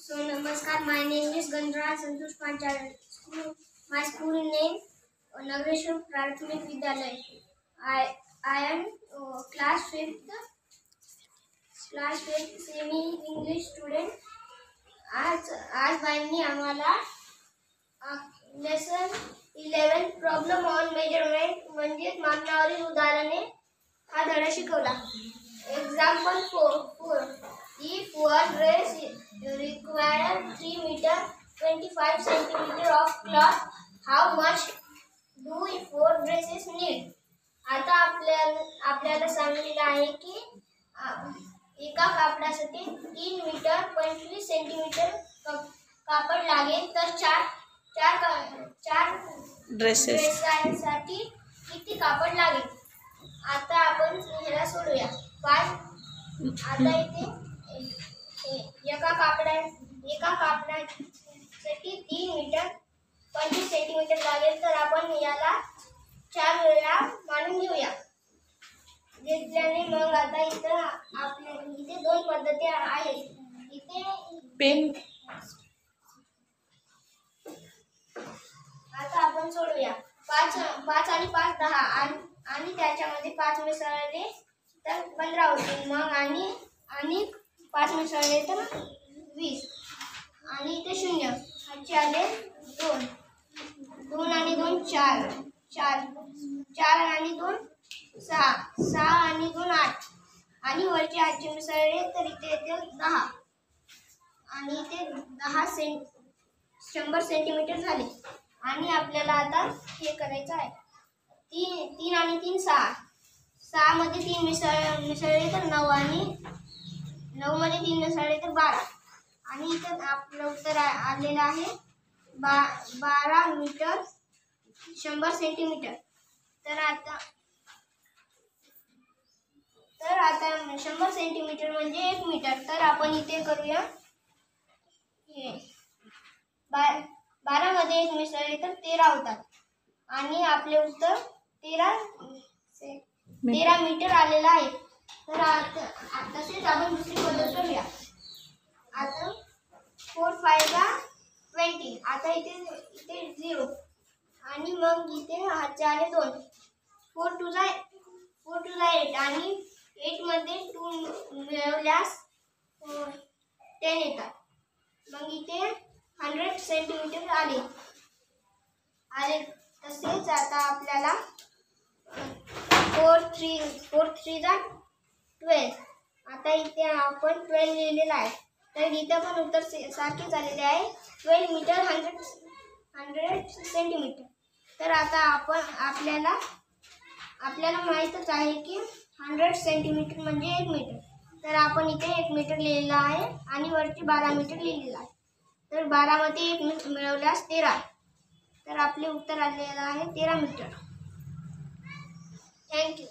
So namaskar, my name is Gandharaj Santosh Panchal. My school name Nagareshwar Prathmik Vidyalaya. I am class 5th semi English student. आज बाईंनी आम्हाला lesson 11 problem on measurement म्हणजे मापनावरील उदाहरणे हा धडा शिकवला. Example 4. If one dress requires 3 meter 25 centimeter of cloth, how much do 4 dresses need? आता आपल्याला सांगितले आहे की एका कापडासाठी 3 मीटर 25 सेंटीमीटर कापड लागेल, तर चार ड्रेसेससाठी किती कापड लागेल. आता आपण ह्याला सोडूया. आता इथे एका कापडासाठी 3 मीटर 25 सेंटीमीटर लागेल, तर आपण याला 4 वेळा मांडून घेऊया. मग आता इथे 2 पद्धती आहेत. इथे पेन. आता आपण सोडूया. 5 आणि 5 10 आणि त्याच्यामध्ये 5 मिसळले तर 15 होतील. मग आणि 5 मिसळले तर 20. आणि इथे 0 ह्याचे आले 2 आणि 2 4 आणि 2 6 आणि 2 8 आणि वरचे 8 मिसळले तर इथे येते 10 आणि इथे 100 सेंटीमीटर झाले. आणि आपल्याला आता हे करायचं आहे. 3 आणि 3 6 मध्ये 3 मिसळले तर 9 आणि 9 मध्ये 3 मिसळले तर 12. आणि इथे आपलं उत्तर आलेलं आहे 12 मीटर 100 सेंटीमीटर. तर आता 100 सेंटीमीटर म्हणजे 1 मीटर. तर आपण इथे करूया. 12 मध्ये 1 मिसळले तर 13 होतात आणि आपले उत्तर 13 मीटर आलेलं आहे. तर तसेच आपण दुसरी पद्धत करूया. आता 4 5 20. आता इथे 0 आणि मग इथे हातचे आले 2. 4 2 8 आणि 8 मध्ये 2 मिळवल्यास 10 येतात. मग इथे 100 सेंटीमीटर आले. तसेच आता आपल्याला 4 3 12. आता इथे आपण 12 लिहिलेलं आहे, तर इथे पण उत्तर सारखे झालेले आहे 12 मीटर 100 सेंटीमीटर. तर आता आपल्याला माहीतच आहे की 100 सेंटीमीटर म्हणजे 1 मीटर. तर आपण इथे 1 मीटर लिहिलेलं आहे आणि वरती 12 मीटर लिहिलेलं आहे. तर 12 मध्ये 1 मिळवल्यास 13. तर आपले उत्तर आलेलं आहे 13 मीटर. थँक्यू.